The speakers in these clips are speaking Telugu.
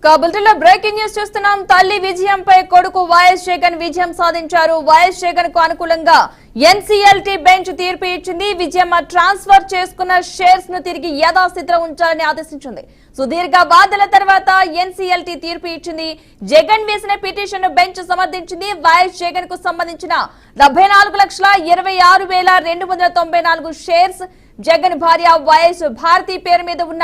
బులెటిన్లో బ్రేకింగ్ న్యూస్ చూస్తున్నాం. తల్లి విజయంపై కొడుకు వైఎస్ జగన్ విజయం సాధించారు. వైఎస్ జగన్ కు అనుకూలంగా ఎన్సీఎల్టీ బెంచ్ తీర్పు ఇచ్చింది. విజయమ్మ ట్రాన్స్ఫర్ చేసుకున్న షేర్స్ ను తిరిగి యథాస్థితిలో ఉంచాలని ఆదేశించింది. సుదీర్ఘ వాదనల తర్వాత ఎన్సీఎల్టీ తీర్పు ఇచ్చింది. జగన్ వేసిన పిటిషన్ బెంచ్ సమర్థించింది. వైఎస్ జగన్ కు సంబంధించిన 74,26,294 షేర్స్, జగన్ భార్య వైఎస్ భారతి పేరు మీద ఉన్న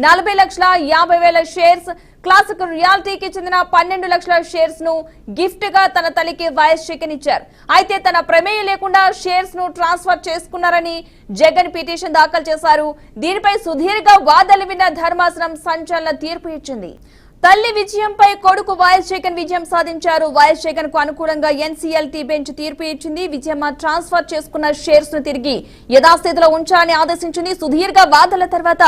40,50,000 షేర్స్, క్లాసిక్ రియాలిటీకి చెందిన 12 లక్షల షేర్స్ ను గిఫ్ట్ గా తన తల్లికి వైఎస్ జగన్ ఇచ్చారు. అయితే తన ప్రమేయం లేకుండా షేర్స్ ను ట్రాన్స్ఫర్ చేసుకున్నారని జగన్ పిటిషన్ దాఖలు చేశారు. దీనిపై సుదీర్ఘ వాదనలు విన్న ధర్మాసనం సంచలన తీర్పు ఇచ్చింది. తల్లి విజయంపై కొడుకు వైఎస్ జగన్ విజయం సాధించారు. వైఎస్ జగన్ కు అనుకూలంగా ఎన్సీఎల్టీ బెంచ్ తీర్పు ఇచ్చింది. విజయమ్మ ట్రాన్స్ఫర్ చేసుకున్న షేర్స్ ను తిరిగి యథాస్థితిలో ఉంచాలని ఆదేశించింది. సుదీర్ఘ వాదనల తర్వాత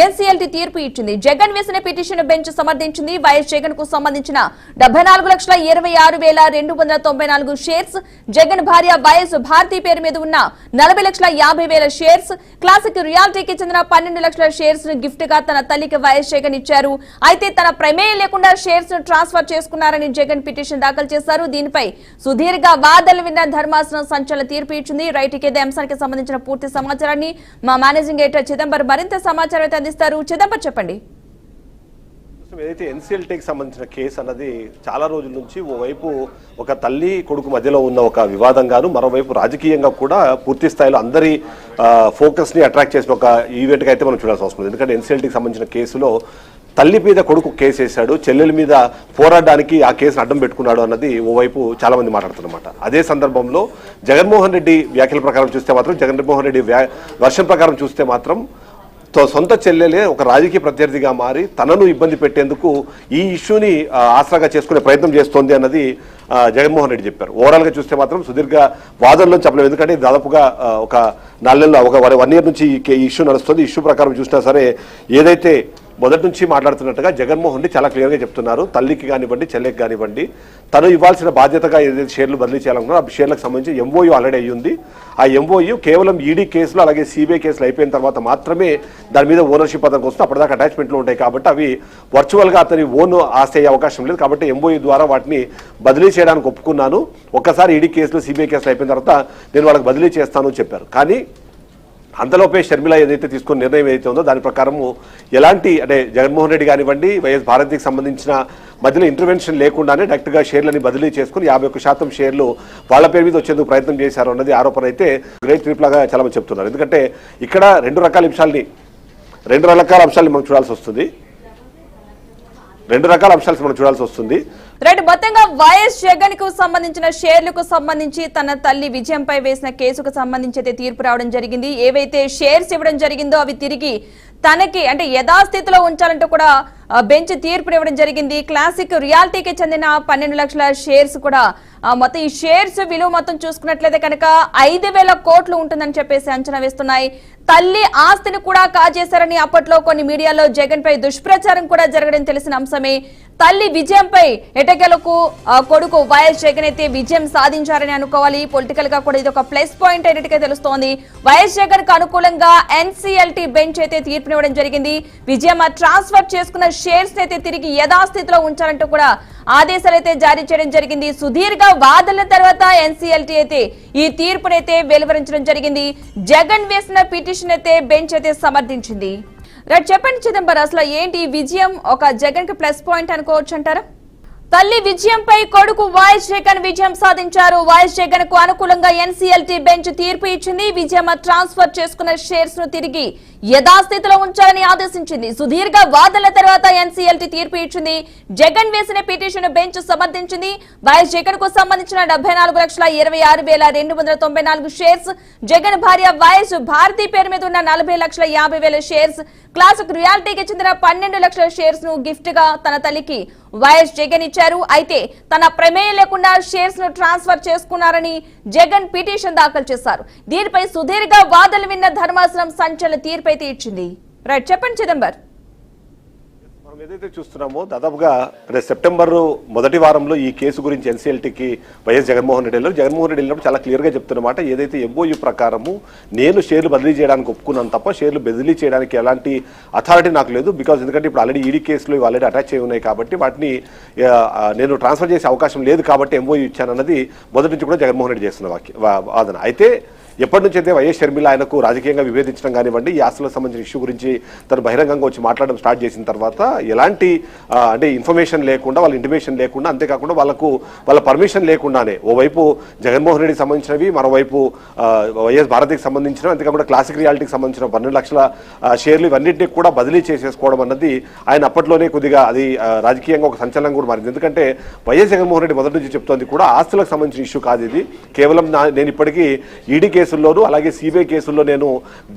ఎన్సీఎల్టీ తీర్పు ఇచ్చింది. జగన్ వేసిన పిటిషన్ బెంచ్ సమర్థించింది. వైఎస్ జగన్ కు సంబంధించిన 74,26,294 షేర్స్, జగన్ భార్య వైఎస్ భారతి పేరు మీద ఉన్న 40,50,000 షేర్స్, క్లాసిక్ రియాలిటీకి చెందిన 12 లక్షల షేర్స్ ను గిఫ్ట్ గా తన తల్లికి వైఎస్ జగన్ ఇచ్చారు. అయితే తన ప్రమేయం లేకుండా షేర్స్ ను ట్రాన్స్ఫర్ చేసుకున్నారని జగన్ పిటిషన్ దాఖలు చేశారు. దీనిపై సుదీర్ఘ వాదనలు విన్న ధర్మాసనం సంచలన తీర్పు ఇచ్చింది. రైట్, ఇదే అంశానికి సంబంధించిన పూర్తి సమాచారాన్ని మా మేనేజింగ్ ఎడిటర్ చిదంబర్ మరింత సమాచారం అయితే అందిస్తారు. చిదంబర్, చెప్పండి. ఏదైతే ఎన్సీఎల్టీకి సంబంధించిన కేసు అన్నది చాలా రోజుల నుంచి ఓవైపు ఒక తల్లి కొడుకు మధ్యలో ఉన్న ఒక వివాదంగాను, మరోవైపు రాజకీయంగా కూడా పూర్తి స్థాయిలో అందరి ఫోకస్ ని అట్రాక్ట్ చేసిన ఒక ఈవెంట్ గా అయితే మనం చూడాల్సి వస్తుంది. ఎందుకంటే ఎన్సీఎల్టీకి సంబంధించిన కేసులో తల్లి మీద కొడుకు కేసు వేశాడు, చెల్లెల మీద పోరాడడానికి ఆ కేసును అడ్డం పెట్టుకున్నాడు అన్నది ఓవైపు చాలా మంది మాట్లాడుతున్నమాట. అదే సందర్భంలో జగన్మోహన్ రెడ్డి వ్యాఖ్యల ప్రకారం చూస్తే మాత్రం, జగన్మోహన్ రెడ్డి వర్షం ప్రకారం చూస్తే మాత్రం సొంత చెల్లెలే ఒక రాజకీయ ప్రత్యర్థిగా మారి తనను ఇబ్బంది పెట్టేందుకు ఈ ఇష్యూని ఆసరాగా చేసుకునే ప్రయత్నం చేస్తోంది అన్నది జగన్మోహన్ రెడ్డి చెప్పారు. ఓవరాల్ గా చూస్తే మాత్రం సుదీర్ఘ వాదనలో చెప్పలేము. ఎందుకంటే దాదాపుగా ఒక 4 నెలలు, ఒక 1 ఇయర్ నుంచి ఈ ఇష్యూ నడుస్తుంది. ఇష్యూ ప్రకారం చూసినా సరే ఏదైతే మొదటి నుంచి మాట్లాడుతున్నట్టుగా జగన్మోహన్ రెడ్డి చాలా క్లియర్గా చెప్తున్నారు. తల్లికి కానివ్వండి, చెల్లెకి కానివ్వండి, తను ఇవ్వాల్సిన బాధ్యతగా ఏదైతే షేర్లు బదిలీ చేయాలనుకున్నారో ఆ షేర్లకు సంబంధించి ఎంఓయూ ఆల్రెడీ అయ్యింది. ఆ ఎంఓయూ కేవలం ఈడీ కేసులు అలాగే సిబిఐ కేసులు అయిపోయిన తర్వాత మాత్రమే దాని మీద ఓనర్షిప్ పథకం వస్తుంది. అప్పటిదాకా అటాచ్మెంట్లు ఉంటాయి కాబట్టి అవి వర్చువల్గా అతని ఓన్ ఆస్తి అయ్యే అవకాశం లేదు. కాబట్టి ఎంఓయూ ద్వారా వాటిని బదిలీ చేయడానికి ఒప్పుకున్నాను. ఒక్కసారి ఈడీ కేసులు, సిబిఐ కేసులు అయిపోయిన తర్వాత నేను వాళ్ళకి బదిలీ చేస్తాను అని చెప్పారు. కానీ అంతలోపే షర్మిల ఏదైతే తీసుకున్న నిర్ణయం ఏదైతే ఉందో దాని ప్రకారము ఎలాంటి అంటే జగన్మోహన్ రెడ్డి కానివ్వండి, వైఎస్ భారతికి సంబంధించిన మధ్యలో ఇంటర్వెన్షన్ లేకుండానే డైరెక్ట్గా షేర్లని బదిలీ చేసుకుని 51% షేర్లు వాళ్ళ పేరు మీద వచ్చేందుకు ప్రయత్నం చేశారు అన్నది ఆరోపణ అయితే గ్రేట్ ట్రిప్లాగా చాలా మంది చెప్తున్నారు. ఎందుకంటే ఇక్కడ రెండు రకాల అంశాలని మనం చూడాల్సి వస్తుంది. రైట్, మొత్తంగా వైఎస్ జగన్ కు సంబంధించిన షేర్లకు సంబంధించి తన తల్లి విజయంపై వేసిన కేసుకు సంబంధించి అయితే తీర్పు రావడం జరిగింది. ఏవైతే షేర్స్ ఇవ్వడం జరిగిందో అవి తిరిగి తనకి అంటే యథాస్థితిలో ఉంచాలంటూ కూడా బెంచ్ తీర్పునివ్వడం జరిగింది. క్లాసిక్ రియాలిటీకి చెందిన 12 లక్షల షేర్స్ కూడా మొత్తం ఈ షేర్స్ విలువ మొత్తం చూసుకున్నట్లయితే కనుక 5,000 కోట్లు ఉంటుందని చెప్పేసి అంచనా వేస్తున్నాయి. తల్లి ఆస్తిని కూడా కాజేశారని అప్పట్లో కొన్ని మీడియాలో జగన్ పై దుష్ప్రచారం కూడా జరగడం తెలిసిన అంశమే. తల్లి విజయంపై ఎటకెలకు కొడుకు వైఎస్ జగన్ అయితే విజయం సాధించారని అనుకోవాలి. పొలిటికల్ గా కూడా ఇది ఒక ప్లస్ పాయింట్ అయినట్టుగా తెలుస్తోంది. వైఎస్ జగన్ కు అనుకూలంగా ఎన్సీఎల్టీ బెంచ్ అయితే తీర్పునివ్వడం జరిగింది. విజయమ్మ ట్రాన్స్ఫర్ చేసుకున్న షేర్స్ అయితే తిరిగి యథాస్థితిలో ఉంచాలంటూ కూడా ఆదేశాలు అయితే జారీ చేయడం జరిగింది. సుదీర్ఘ వాదనల తర్వాత ఎన్సీఎల్టీ అయితే ఈ తీర్పునైతే వెలువరించడం జరిగింది. జగన్ వేసిన పిటిషన్ అయితే బెంచ్ అయితే సమర్థించింది. రైట్, చెప్పండి చిదంబర్, అసలు ఏంటి విజయం ఒక జగన్ కి ప్లస్ పాయింట్ అనుకోవచ్చు అంటారా? తల్లి విజయంపై కొడుకు వైఎస్ జగన్ విజయం సాధించారు. వైఎస్ జగన్ కు అనుకూలంగా ఎన్సీఎల్టీ బెంచ్ తీర్పు ఇచ్చింది. విజయమ్మ ట్రాన్స్ఫర్ చేసుకున్న షేర్స్ ను తిరిగి యథాస్థితిలో ఉంచాలని ఆదేశించింది. సుదీర్ఘ వాదనల తర్వాత ఎన్సీఎల్టీ తీర్పు ఇచ్చింది. జగన్ వేసిన పిటిషన్ బెంచ్ సమర్థించింది. వైఎస్ జగన్ కు సంబంధించిన 74,26,294 షేర్స్, జగన్ భార్య వైఎస్ భారతి పేరు మీద ఉన్న 40,50,000 షేర్స్, క్లాసిక్ రియాలిటీకి చెందిన 12 లక్షల షేర్స్ ను గిఫ్ట్ గా తన తల్లికి వైఎస్ జగన్ ఇచ్చారు. అయితే తన ప్రమేయం లేకుండా షేర్స్ ను ట్రాన్స్ఫర్ చేసుకున్నారని జగన్ పిటిషన్ దాఖలు చేశారు. దీనిపై సుదీర్ఘ వాదనలు విన్న ధర్మాసనం సంచలన తీర్పు అయితే ఇచ్చింది. రైట్, చెప్పండి చిదంబర్. మనం మనం ఏదైతే చూస్తున్నామో దాదాపుగా సెప్టెంబర్ మొదటి వారంలో ఈ కేసు గురించి ఎన్సీఎల్టీకి వైఎస్ జగన్మోహన్ రెడ్డి వెళ్ళినప్పుడు చాలా క్లియర్గా చెప్తున్నమాట. ఏదైతే ఎంఓయూ ప్రకారము నేను షేర్లు బదిలీ చేయడానికి ఒప్పుకున్నాను తప్ప షేర్లు బదిలీ చేయడానికి ఎలాంటి అథారిటీ నాకు లేదు. బికాజ్ ఎందుకంటే ఇప్పుడు ఆల్రెడీ ఈడీ కేసులు ఆల్రెడీ అటాచ్ అయి ఉన్నాయి కాబట్టి వాటిని నేను ట్రాన్స్ఫర్ చేసే అవకాశం లేదు కాబట్టి ఎంఓయూ ఇచ్చానన్నది మొదటి నుంచి కూడా జగన్మోహన్ రెడ్డి చేస్తున్న వాదన. అయితే ఎప్పటి నుంచి అయితే వైఎస్ షర్మిల ఆయనకు రాజకీయంగా విభేదించడం కానివ్వండి, ఈ ఆస్తులకు సంబంధించిన ఇష్యూ గురించి తను బహిరంగంగా వచ్చి మాట్లాడడం స్టార్ట్ చేసిన తర్వాత ఎలాంటి అంటే ఇన్ఫర్మేషన్ లేకుండా, వాళ్ళ ఇంటిమేషన్ లేకుండా, అంతేకాకుండా వాళ్ళ పర్మిషన్ లేకుండానే ఓవైపు జగన్మోహన్ రెడ్డికి సంబంధించినవి, మరోవైపు వైఎస్ భారతికి సంబంధించినవి, అంతేకాకుండా క్లాసిక్ రియాలిటీకి సంబంధించిన 12 లక్షల షేర్లు ఇవన్నింటినీ కూడా బదిలీ చేసేసుకోవడం అన్నది ఆయన అప్పట్లోనే కొద్దిగా అది రాజకీయంగా ఒక సంచలనం కూడా మారింది. ఎందుకంటే వైఎస్ జగన్మోహన్ రెడ్డి మొదటి నుంచి చెప్తోంది కూడా ఆస్తులకు సంబంధించిన ఇష్యూ కాదు ఇది, కేవలం నేను ఇప్పటికీ ఈడీ కేసుల్లోనూ అలాగే సిబిఐ కేసుల్లో నేను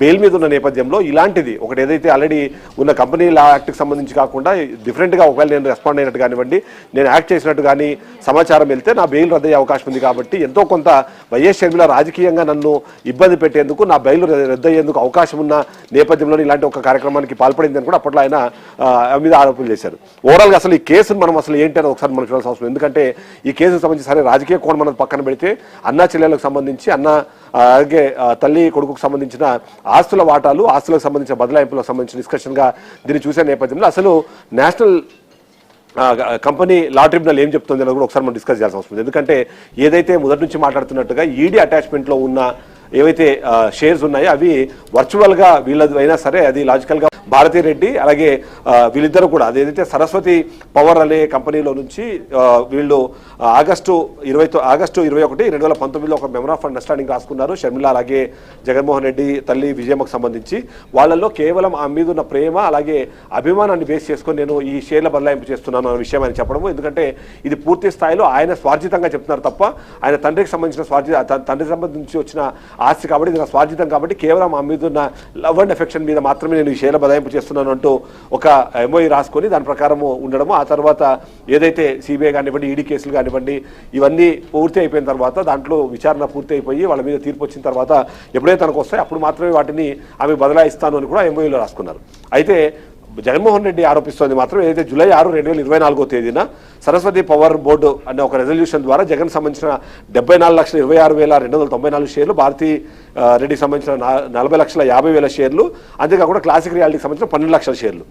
బెయిల్ మీద ఉన్న నేపథ్యంలో ఇలాంటిది ఒకటి ఏదైతే ఆల్రెడీ ఉన్న కంపెనీ లా యాక్ట్కి సంబంధించి కాకుండా డిఫరెంట్గా ఒకవేళ నేను రెస్పాండ్ అయినట్టు కానివ్వండి, నేను యాక్ట్ చేసినట్టు కానీ సమాచారం వెళ్తే నా బెయిల్ రద్దయ్యే అవకాశం ఉంది. కాబట్టి ఎంతో కొంత వైఎస్ షర్మిల రాజకీయంగా నన్ను ఇబ్బంది పెట్టేందుకు, నా బెయిల్ రద్దయ్యేందుకు అవకాశం ఉన్న నేపథ్యంలో ఇలాంటి ఒక కార్యక్రమానికి పాల్పడిందని కూడా అప్పట్లో ఆయన మీద ఆరోపణలు చేశారు. ఓవరాల్గా అసలు ఈ కేసును మనం అసలు ఏంటి అని ఒకసారి మనం చూడాల్సిన అవసరం. ఎందుకంటే ఈ కేసుకు సంబంధించి సరే రాజకీయ కోణం మనం పక్కన పెడితే అన్నా చెల్లెలకు సంబంధించి అలాగే తల్లి కొడుకుకు సంబంధించిన ఆస్తులకు సంబంధించిన బదలాయింపులకు సంబంధించిన డిస్కషన్గా దీన్ని చూసే నేపథ్యంలో అసలు నేషనల్ కంపెనీ లా ట్రిబ్యునల్ ఏం చెప్తుంది అని కూడా ఒకసారి మనం డిస్కస్ చేయాల్సిన అవసరం ఉంది. ఎందుకంటే ఏదైతే మొదటి నుంచి మాట్లాడుతున్నట్టుగా ఈడీ అటాచ్మెంట్లో ఉన్న ఏవైతే షేర్స్ ఉన్నాయో అవి వర్చువల్గా వీళ్ళది అయినా సరే అది లాజికల్గా భారతీ రెడ్డి అలాగే వీళ్ళిద్దరూ కూడా అదేదైతే సరస్వతి పవర్ అనే కంపెనీలో నుంచి వీళ్ళు ఆగస్టు 21, 2019లో ఒక మెమోరాండం ఆఫ్ అండర్స్టాండింగ్ రాసుకున్నారు షర్మిల అలాగే జగన్మోహన్ రెడ్డి తల్లి విజయమ్మకు సంబంధించి. వాళ్ళల్లో కేవలం ఆ మీద ఉన్న ప్రేమ అలాగే అభిమానాన్ని బేస్ చేసుకొని నేను ఈ షేర్ల బదలాయింపు చేస్తున్నాను అనే విషయం ఆయన చెప్పడము. ఎందుకంటే ఇది పూర్తి స్థాయిలో ఆయన స్వార్జితంగా చెప్తున్నారు తప్ప ఆయన తండ్రికి సంబంధించి వచ్చిన ఆస్తి కాబట్టి ఇది నా స్వార్జితం కాబట్టి కేవలం ఆ మీద ఉన్న లవ్ అండ్ ఎఫెక్షన్ మీద మాత్రమే నేను ఈ షేర్ల బదలాయింపు చేస్తున్నాను అంటూ ఒక ఎంఓఈ రాసుకొని దాని ప్రకారము ఉండడము. ఆ తర్వాత ఏదైతే సిబిఐ కానివ్వండి, ఈడీ కేసులు కానివ్వండి ఇవన్నీ పూర్తి అయిపోయిన తర్వాత దాంట్లో విచారణ పూర్తి అయిపోయి వాళ్ళ మీద తీర్పు వచ్చిన తర్వాత ఎప్పుడైతే తనకు వస్తాయో అప్పుడు మాత్రమే వాటిని ఆమె బదలాయిస్తాను అని కూడా ఎంఓఈలో రాసుకున్నారు. అయితే జగన్మోహన్ రెడ్డి ఆరోపిస్తోంది మాత్రం ఏదైతే జూలై 6, 2024వ తేదీన సరస్వతి పవర్ బోర్డు అనే ఒక రెజల్యూషన్ ద్వారా జగన్ సంబంధించిన 74,26,294 షేర్లు, భారతీ రెడ్డికి సంబంధించిన 40,50,000 షేర్లు, అంతేకాకుండా క్లాసిక్ రియాలిటీకి సంబంధించిన 12 లక్షల షేర్లు,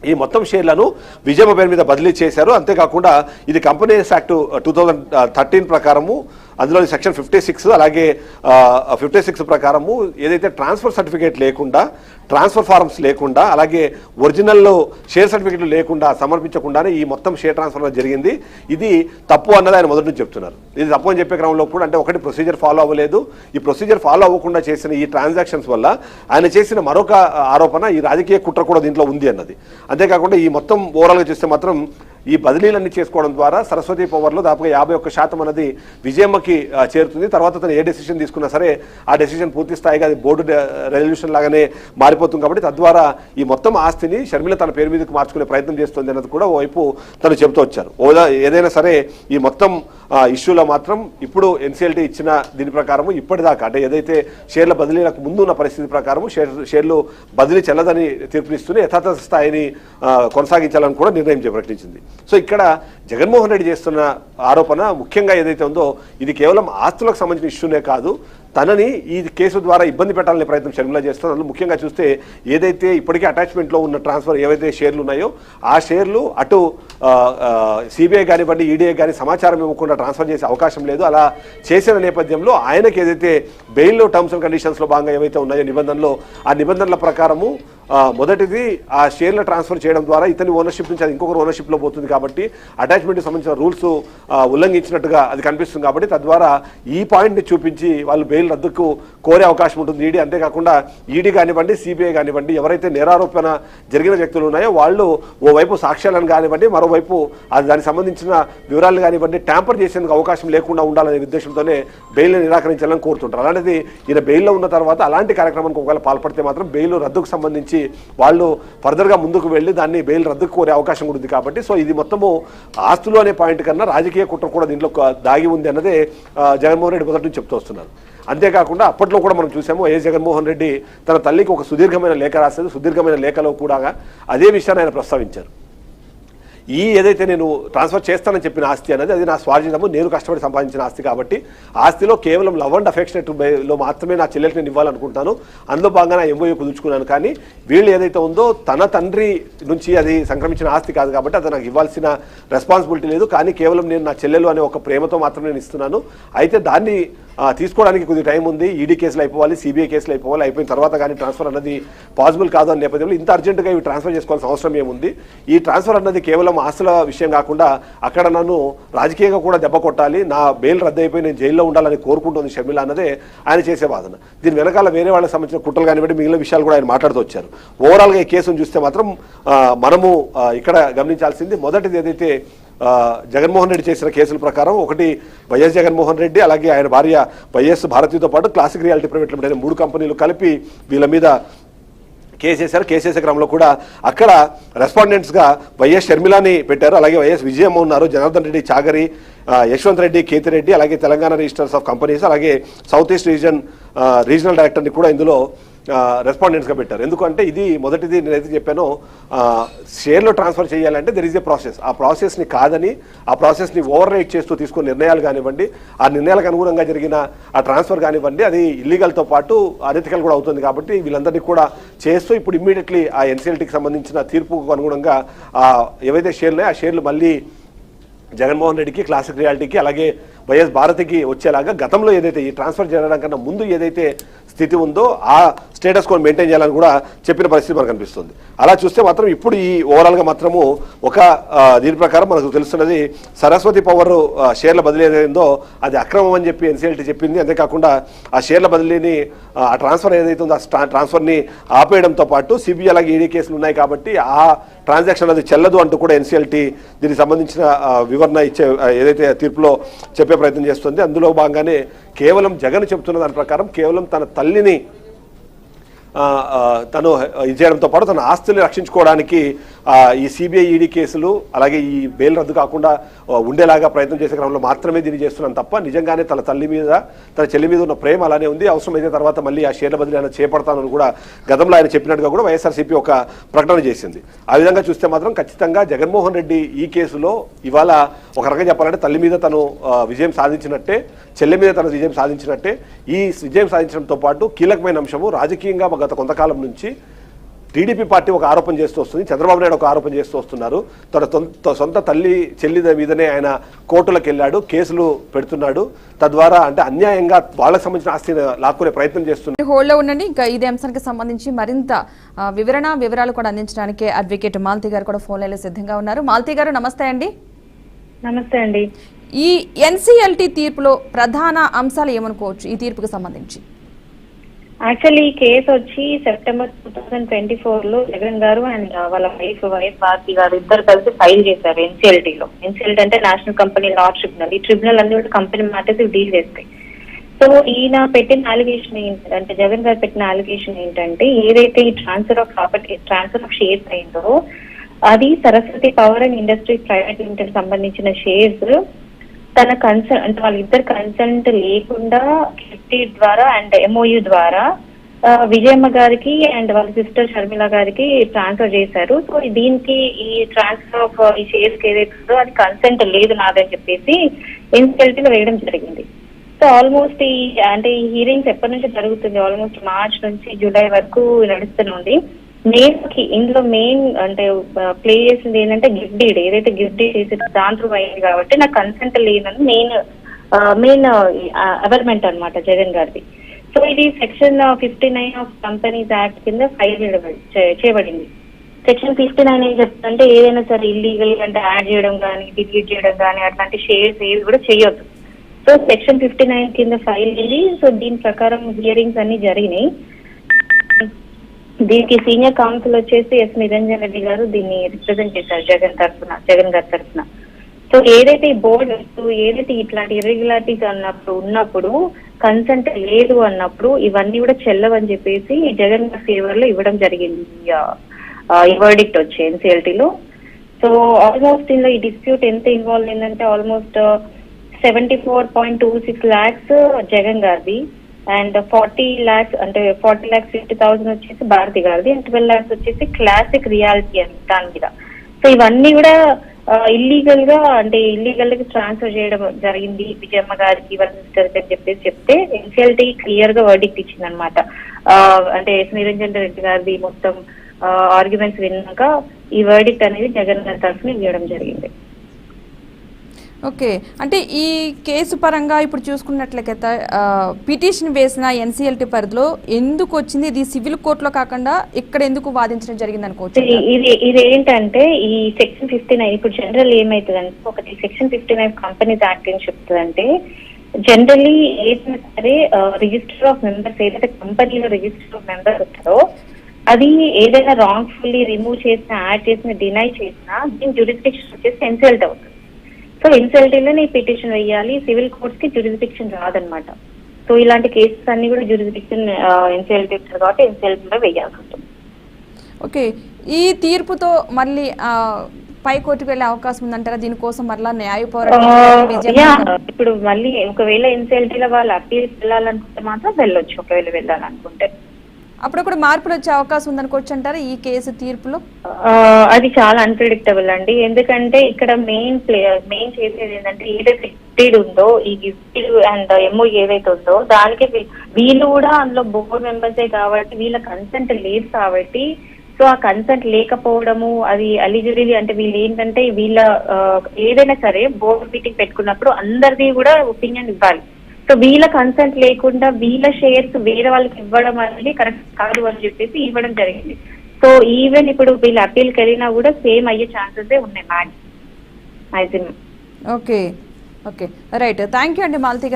ఈ మొత్తం షేర్లను విజయమ్మ పేరు మీద బదిలీ చేశారు. అంతేకాకుండా ఇది కంపెనీస్ యాక్ట్ 2013 ప్రకారము అందులో సెక్షన్ 56 అలాగే 56 ప్రకారము ఏదైతే ట్రాన్స్ఫర్ సర్టిఫికేట్ లేకుండా, ట్రాన్స్ఫర్ ఫారమ్స్ లేకుండా, అలాగే ఒరిజినల్ షేర్ సర్టిఫికేట్లు లేకుండా సమర్పించకుండానే ఈ మొత్తం షేర్ ట్రాన్స్ఫర్ జరిగింది. ఇది తప్పు అన్నది ఆయన మొదటి నుంచి చెప్తున్నారు. ఇది తప్పు అని చెప్పే క్రమంలో కూడా అంటే ఒకటి ప్రొసీజర్ ఫాలో అవ్వలేదు. ఈ ప్రొసీజర్ ఫాలో అవ్వకుండా చేసిన ఈ ట్రాన్సాక్షన్స్ వల్ల ఆయన చేసిన మరొక ఆరోపణ ఈ రాజకీయ కుట్ర కూడా దీంట్లో ఉంది అన్నది. అంతేకాకుండా ఈ మొత్తం ఓవరాల్గా చూస్తే మాత్రం ఈ బదిలీలన్నీ చేసుకోవడం ద్వారా సరస్వతి పవర్లో దాదాపుగా 51% అనేది విజయమ్మకి చేరుతుంది. తర్వాత తను ఏ డెసిషన్ తీసుకున్నా సరే ఆ డెసిషన్ పూర్తి స్థాయిగా అది బోర్డు రెజల్యూషన్ లాగానే మారిపోతుంది. కాబట్టి తద్వారా ఈ మొత్తం ఆస్తిని షర్మిల తన పేరు మీదకి మార్చుకునే ప్రయత్నం చేస్తుంది అన్నది కూడా ఓవైపు తను చెబుతూ వచ్చారు. ఏదైనా సరే ఈ మొత్తం ఇష్యూలో మాత్రం ఇప్పుడు ఎన్సీఎల్టీ ఇచ్చిన దీని ప్రకారము ఇప్పటిదాకా అంటే ఏదైతే షేర్ల బదిలీలకు ముందు ఉన్న పరిస్థితి ప్రకారము షేర్లు బదిలీ చెల్లదని తీర్పునిస్తూనే యథాతథ స్థాయిని కొనసాగించాలని కూడా నిర్ణయం ప్రకటించింది. సో ఇక్కడ జగన్మోహన్ రెడ్డి చేస్తున్న ఆరోపణ ముఖ్యంగా ఏదైతే ఉందో ఇది కేవలం ఆస్తులకు సంబంధించిన ఇష్యూనే కాదు, తనని ఈ కేసు ద్వారా ఇబ్బంది పెట్టాలనే ప్రయత్నం షర్మిల చేస్తున్నారు. ముఖ్యంగా చూస్తే ఏదైతే ఇప్పటికే అటాచ్మెంట్లో ఉన్న ట్రాన్స్ఫర్ ఏవైతే షేర్లు ఉన్నాయో ఆ షేర్లు అటు సిబిఐ కానివ్వండి, ఈడీఐ కానీ సమాచారం ఇవ్వకుండా ట్రాన్స్ఫర్ చేసే అవకాశం లేదు. అలా చేసిన నేపథ్యంలో ఆయనకి ఏదైతే బెయిల్ టర్మ్స్ అండ్ కండిషన్స్లో భాగంగా ఏవైతే ఉన్నాయో నిబంధనలు, ఆ నిబంధనల ప్రకారము మొదటిది ఆ షేర్ల ట్రాన్స్ఫర్ చేయడం ద్వారా ఇతని ఓనర్షిప్ నుంచి అది ఇంకొకరు ఓనర్షిప్లో పోతుంది కాబట్టి అటాచ్మెంట్కి సంబంధించిన రూల్స్ ఉల్లంఘించినట్టుగా అది కనిపిస్తుంది. కాబట్టి తద్వారా ఈ పాయింట్ని చూపించి వాళ్ళు బెయిల్ రద్దుకు కోరే అవకాశం ఉంటుంది ఈడీ. అంతేకాకుండా ఈడీ కానివ్వండి, సిబిఐ కానివ్వండి ఎవరైతే నేరారోపణ జరిగిన వ్యక్తులు ఉన్నాయో వాళ్ళు ఓవైపు సాక్ష్యాలను కానివ్వండి, మరోవైపు అది దానికి సంబంధించిన వివరాలు కానివ్వండి ట్యాంపర్ చేసేందుకు అవకాశం లేకుండా ఉండాలనే ఉద్దేశంతోనే బెయిల్ని నిరాకరించాలని కోరుతుంటారు. అలాంటిది ఈయన బెయిల్లో ఉన్న తర్వాత అలాంటి కార్యక్రమానికి ఒకవేళ పాల్పడితే మాత్రం బెయిల్ రద్దుకు సంబంధించి వాళ్ళు ఫర్దర్గా ముందుకు వెళ్ళి దాన్ని బెయిల్ రద్దుకు కోరే అవకాశం ఉంది. కాబట్టి సో ఇది మొత్తము ఆస్తులు అనే పాయింట్ కన్నా రాజకీయ కుట్ర కూడా దీంట్లో దాగి ఉంది అన్నదే జగన్మోహన్ రెడ్డి మొదటి నుంచి చెప్తూ వస్తున్నారు. అంతేకాకుండా అప్పట్లో కూడా మనం చూసాము వైఎస్ జగన్మోహన్ రెడ్డి తన తల్లికి ఒక సుదీర్ఘమైన లేఖ రాశారు. సుదీర్ఘమైన లేఖలో కూడా అదే విషయాన్ని ఆయన ప్రస్తావించారు. ఈ ఏదైతే నేను ట్రాన్స్ఫర్ చేస్తానని చెప్పిన ఆస్తి అనేది అది నా స్వాధీనము, నేను కష్టపడి సంపాదించిన ఆస్తి కాబట్టి ఆస్తిలో కేవలం లవ్ అండ్ అఫెక్షనేట్ లో మాత్రమే నా చెల్లెలకి నేను ఇవ్వాలనుకుంటున్నాను. అందులో భాగంగా నా ఎంఓయూ కుదుర్చుకున్నాను. కానీ వీళ్ళు ఏదైతే ఉందో తన తండ్రి నుంచి అది సంక్రమించిన ఆస్తి కాదు కాబట్టి అది నాకు ఇవ్వాల్సిన రెస్పాన్సిబిలిటీ లేదు. కానీ కేవలం నేను నా చెల్లెలు అనే ఒక ప్రేమతో మాత్రమే నేను ఇస్తున్నాను. అయితే దాన్ని తీసుకోవడానికి కొద్దిగా టైం ఉంది. ఈడీ కేసులు అయిపోవాలి, సిబిఐ కేసులు అయిపోవాలి, అయిపోయిన తర్వాత కానీ ట్రాన్స్ఫర్ అన్నది పాసిబుల్ కాదు అనే నేపథ్యంలో ఇంత అర్జెంటుగా ఇవి ట్రాన్స్ఫర్ చేసుకోవాల్సిన అవసరం ఏముంది? ఈ ట్రాన్స్ఫర్ అన్నది కేవలం ఆస్తుల విషయం కాకుండా అక్కడ నన్ను రాజకీయంగా కూడా దెబ్బ కొట్టాలి, నా బెయిల్ రద్దు అయిపోయి నేను జైల్లో ఉండాలని కోరుకుంటుంది షర్మిల అన్నదే ఆయన చేసే వాదన. దీని వెనకాల వేరే వాళ్ళకి సంబంధించిన కుట్రలు కానివ్వండి, మిగిలిన విషయాలు కూడా ఆయన మాట్లాడుతూ వచ్చారు. ఓవరాల్గా ఈ కేసును చూస్తే మాత్రం మనము ఇక్కడ గమనించాల్సింది మొదటిది ఏదైతే జగన్మోహన్ రెడ్డి చేసిన కేసుల ప్రకారం ఒకటి వైఎస్ జగన్మోహన్ రెడ్డి అలాగే ఆయన భార్య వైఎస్ భారతితో పాటు క్లాసిక్ రియాలిటీ ప్రైవేట్ లిమిటెడ్ అనే 3 కంపెనీలు కలిపి వీళ్ళ మీద కేసు వేశారు. కేసు వేసే క్రమంలో కూడా అక్కడ రెస్పాండెంట్స్గా వైఎస్ షర్మిలాని పెట్టారు, అలాగే వైఎస్ విజయమ్మ ఉన్నారు, జనార్దన్ రెడ్డి చాగరి, యశ్వంత్ రెడ్డి, కేతిరెడ్డి, అలాగే తెలంగాణ రిజిస్టర్స్ ఆఫ్ కంపెనీస్, అలాగే సౌత్ ఈస్ట్ రీజనల్ డైరెక్టర్ని కూడా ఇందులో రెస్పాండెంట్స్గా పెట్టారు. ఎందుకంటే ఇది మొదటిది నేనైతే చెప్పానో షేర్లో ట్రాన్స్ఫర్ చేయాలంటే దెర్ ఈజ్ ఏ ప్రాసెస్. ఆ ప్రాసెస్ని కాదని ఆ ప్రాసెస్ని ఓవర్ రైట్ చేస్తూ తీసుకున్న నిర్ణయాలు కానివ్వండి, ఆ నిర్ణయాలకు అనుగుణంగా జరిగిన ఆ ట్రాన్స్ఫర్ కానివ్వండి, అది ఇల్లీగల్తో పాటు అనెథికల్ కూడా అవుతుంది. కాబట్టి వీళ్ళందరినీ కూడా చేస్తూ ఇప్పుడు ఇమ్మీడియట్లీ ఆ ఎన్సీఎల్టీకి సంబంధించిన తీర్పుకు అనుగుణంగా ఏవైతే షేర్లు ఆ షేర్లు మళ్ళీ జగన్మోహన్ రెడ్డికి, క్లాసిక్ రియాలిటీకి, అలాగే వైఎస్ భారతికి వచ్చేలాగా గతంలో ఏదైతే ఈ ట్రాన్స్ఫర్ చేయడం కన్నా ముందు ఏదైతే స్థితి ఉందో ఆ స్టేటస్ కోడ్ మెయింటైన్ చేయాలని కూడా చెప్పిన పరిస్థితి మనకు కనిపిస్తుంది. అలా చూస్తే మాత్రం ఇప్పుడు ఈ ఓవరాల్గా మాత్రము ఒక దీని ప్రకారం మనకు తెలుస్తున్నది సరస్వతి పవర్ షేర్ల బదిలీ ఏదైందో అది అక్రమం అని చెప్పి ఎన్సీఎల్టీ చెప్పింది. అంతేకాకుండా ఆ షేర్ల బదిలీని ఆ ట్రాన్స్ఫర్ ఏదైతే ఉందో ఆ ట్రాన్స్ఫర్ని ఆపేయడంతో పాటు సిబిఐ అలాగే ఈడీ కేసులు ఉన్నాయి కాబట్టి ఆ ట్రాన్సాక్షన్ అది చెల్లదు అంటూ కూడా ఎన్సీఎల్టీ దీనికి సంబంధించిన వివరణ ఇచ్చే ఏదైతే తీర్పులో చెప్పే ప్రయత్నం చేస్తుంది. అందులో భాగంగానే కేవలం జగన్ చెబుతున్న దాని ప్రకారం కేవలం తన తల్లిని తను ఇది చేయడంతో పాటు తన ఆస్తుల్ని రక్షించుకోవడానికి ఈ సిబిఐ ఈడీ కేసులు అలాగే ఈ బెయిల్ రద్దు కాకుండా ఉండేలాగా ప్రయత్నం చేసే క్రమంలో మాత్రమే దీన్ని చేస్తున్నాను తప్ప నిజంగానే తన తల్లి మీద తన చెల్లి మీద ఉన్న ప్రేమ అలానే ఉంది. అవసరమైతే తర్వాత మళ్ళీ ఆ షేర్ల బదిలీ ఆయన చేపడతానని కూడా గతంలో ఆయన చెప్పినట్టుగా కూడా వైఎస్ఆర్సీపీ ఒక ప్రకటన చేసింది. ఆ విధంగా చూస్తే మాత్రం ఖచ్చితంగా జగన్మోహన్ రెడ్డి ఈ కేసులో ఇవాళ ఒక రకంగా చెప్పాలంటే తల్లి మీద తను విజయం సాధించినట్టే, చెల్లి మీద తన విజయం సాధించినట్టే. ఈ విజయం సాధించడంతో పాటు కీలకమైన అంశము రాజకీయంగా గత కొంతకాలం నుంచి టీడీపీ పార్టీ ఒక ఆరోపణ చేస్తూ వస్తుంది, చంద్రబాబు నాయుడు ఒక ఆరోపణ చేస్తూ వస్తున్నారు. తన సొంత తల్లి చెల్లి మీదనే ఆయన కోర్టులకు వెళ్ళాడు, కేసులు పెడుతున్నాడు, తద్వారా అంటే అన్యాయంగా వాళ్ళకి సంబంధించిన ఆస్తిని లాక్కునే ప్రయత్నం చేస్తున్నారు. హోల్డ్లో ఉండండి. ఇంకా ఇదే అంశానికి సంబంధించి మరింత వివరాలు కూడా అందించడానికి అడ్వకేట్ మాలతి గారు కూడా ఫోన్ లైన్లో సిద్ధంగా ఉన్నారు. మాలతి గారు నమస్తే అండి. నమస్తే అండి. ఈ ఎన్సీఎల్టీ తీర్పులో ప్రధాన అంశాలు ఏమనుకోవచ్చు ఈ తీర్పుకు సంబంధించి? యాక్చువల్లీ ఈ కేసు వచ్చి సెప్టెంబర్ 2024 లో జగన్ గారు అండ్ వాళ్ళ వైఫ్ భారతి గారు ఇద్దరు కలిసి ఫైల్ చేశారు ఎన్సీఎల్టీలో. ఎన్సీఎల్టీ అంటే నేషనల్ కంపెనీ లా ట్రిబ్యునల్. ఈ ట్రిబ్యునల్ అన్ని కూడా కంపెనీ మ్యాటర్స్ డీల్ చేస్తాయి. సో ఈయన పెట్టిన అలిగేషన్ ఏంటంటే, జగన్ గారు పెట్టిన అలిగేషన్ ఏంటంటే, ఏదైతే ఈ transfer of property transfer of shares అయిందో అది Saraswati power and industry private limited సంబంధించిన షేర్స్ తన కన్సల్ట్ అంటే వాళ్ళిద్దరు కన్సల్ట్ లేకుండా గిఫ్టీ ద్వారా అండ్ ఎంఓయూ ద్వారా విజయమ్మ గారికి అండ్ వాళ్ళ సిస్టర్ షర్మిల గారికి ట్రాన్స్ఫర్ చేశారు. సో దీనికి ఈ ట్రాన్స్ఫర్ ఆఫ్ ఈ షేర్స్ ఏదైతుందో అది కన్సెంట్ లేదు నాదని చెప్పేసి ఎన్సీఎల్టీలో వేయడం జరిగింది. సో ఆల్మోస్ట్ ఈ హీరింగ్స్ ఎప్పటి నుంచి జరుగుతుంది, ఆల్మోస్ట్ మార్చ్ నుంచి జూలై వరకు నడుస్తుంది. ఇందులో మెయిన్ అంటే ప్లే చేసింది ఏంటంటే గిఫ్ట్ డీడ్, ఏదైతే గిఫ్ట్ డీడ్ చేసి దాంట్లో అయింది కాబట్టి నాకు కన్సెంట్ లేదని మెయిన్ అవర్మెంట్ అనమాట జగన్ గారిది. సో ఇది సెక్షన్ 59 ఆఫ్ కంపెనీస్ యాక్ట్ కింద ఫైల్ చేయబడింది. సెక్షన్ 59 ఏం చెప్తుందంటే ఏదైనా సరే ఇల్లీగల్ అంటే యాడ్ చేయడం కానీ డిలీట్ చేయడం కానీ అట్లాంటి షేర్స్ ఏవి కూడా చేయొద్దు. సో సెక్షన్ 59 కింద ఫైల్ అయింది. సో దీని ప్రకారం హియరింగ్స్ అన్ని జరిగినాయి. దీనికి సీనియర్ కౌన్సిల్ వచ్చేసి ఎస్ నిరంజన్ రెడ్డి గారు దీన్ని రిప్రజెంట్ చేశారు జగన్ గారి తరఫున. సో ఏదైతే ఈ బోర్డు ఏదైతే ఇట్లాంటి ఇర్రెగ్యులారిటీస్ ఉన్నప్పుడు కన్సెంట్ లేదు అన్నప్పుడు ఇవన్నీ కూడా చెల్లవని చెప్పేసి జగన్ గారి ఫేవర్ లో ఇవ్వడం జరిగింది ఈ వర్డిక్ట్ వచ్చి ఎన్సీఎల్టీలో. సో ఆల్మోస్ట్ ఇందులో ఈ డిస్ప్యూట్ ఎంత ఇన్వాల్వ్ అయిందంటే ఆల్మోస్ట్ 74.26 lakhs జగన్ గారిది అండ్ 40 lakhs అంటే 40,50,000 వచ్చేసి భారతి గారిది అండ్ 12 lakhs వచ్చేసి క్లాసిక్ రియాలిటీ అని దాని మీద. సో సో ఇవన్నీ కూడా ఇల్లీగల్ గా ట్రాన్స్ఫర్ చేయడం జరిగింది విజయమ్మ గారికి వాళ్ళ సిస్టర్కి అని చెప్తే ఎన్సీఎల్టీ క్లియర్ గా వర్డిక్ట్ ఇచ్చింది అనమాట. అంటే నిరంజన్ రెడ్డి గారిది మొత్తం ఆర్గ్యుమెంట్స్ విన్నాక ఈ వర్డిక్ట్ అనేది జగన్ గారి తరఫున ఇవ్వడం జరిగింది. ఓకే, అంటే ఈ కేసు పరంగా ఇప్పుడు చూసుకున్నట్లయితే పిటిషన్ వేసిన ఎన్సీఎల్టీ పరిధిలో ఎందుకు వచ్చింది? ఇది సివిల్ కోర్టులో కాకుండా ఇక్కడ ఎందుకు వాదించడం జరిగింది అనుకోవచ్చు? ఇది ఏంటంటే ఈ సెక్షన్ 59 ఇప్పుడు జనరల్ ఏమైతుందంటే ఒకటి సెక్షన్ 59 కంపెనీస్ యాక్ట్ ఏం చెప్తుందంటే జనరల్లీ ఏదైనా సరే రిజిస్టర్ ఆఫ్ మెంబర్స్ ఏదైతే కంపెనీలో రిజిస్టర్ ఆఫ్ మెంబర్స్ ఉంటారో అది ఏదైనా రాంగ్ఫుల్లీ రిమూవ్ చేసినా యాడ్ చేసినా డినై చేసినా దీని జ్యూరిస్డిక్షన్ వచ్చేసి ఎన్సీఎల్టీ అవుతుంది. సో ఎన్సీఎల్టీలో నీ పిటిషన్ వేయాలి, సివిల్ కోర్ట్స్ కి జ్యూరిస్డిక్షన్ రాదనమాట. సో ఇలాంటి కేసెస్ అన్ని కూడా జ్యూరిస్డిక్షన్ ఎన్సీఎల్టీ కాబట్టి ఎన్సీఎల్టీలో వేయాల్సి ఉంటుంది. ఓకే, ఈ తీర్పుతో మళ్ళీ పై కోర్టుకు వెళ్ళే అవకాశం ఉందంటారా? దీనికోసం మళ్ళీ న్యాయ పోరాటం ఇప్పుడు మళ్ళీ ఒకవేళ ఎన్సీఎల్టీలో వాళ్ళు అప్పీల్ వెళ్ళాలనుకుంటే మాత్రం వెళ్ళొచ్చు, ఒకవేళ వెళ్ళాలనుకుంటే. అప్పుడు కూడా మార్పులు వచ్చే అవకాశం ఉందనుకోవచ్చు అంటారా ఈ కేసు తీర్పులో? అది చాలా అన్ప్రిడిక్టబుల్ అండి. ఎందుకంటే ఇక్కడ మెయిన్ చేసేది ఏంటంటే ఏదైతే గిఫ్టెడ్ ఉందో ఈ గిఫ్టెడ్ అండ్ ఎంఓ ఏదైతే ఉందో దానికి వీళ్ళు కూడా అందులో బోర్డు మెంబర్సే కాబట్టి వీళ్ళ కన్సెంట్ లేదు కాబట్టి సో ఆ కన్సెంట్ లేకపోవడము అది ఎలిజిబిలిటీ అంటే వీళ్ళు ఏంటంటే వీళ్ళ ఏదైనా సరే బోర్డు మీటింగ్ పెట్టుకున్నప్పుడు అందరిది కూడా ఒపీనియన్ ఇవ్వాలి. సో వీళ్ళ కన్సెంట్ లేకుండా వీళ్ళ షేర్స్ వేరే వాళ్ళకి ఇవ్వడం అనేది కరెక్ట్ కాదు అని చెప్పేసి ఇవ్వడం జరిగింది. సో ఈవెన్ ఇప్పుడు వీళ్ళు అప్పీల్కి వెళ్ళినా కూడా సేమ్ అయ్యే ఛాన్సెస్ ఉన్నాయి maximum. Okay, right, thank you అండి మాలతి గారు.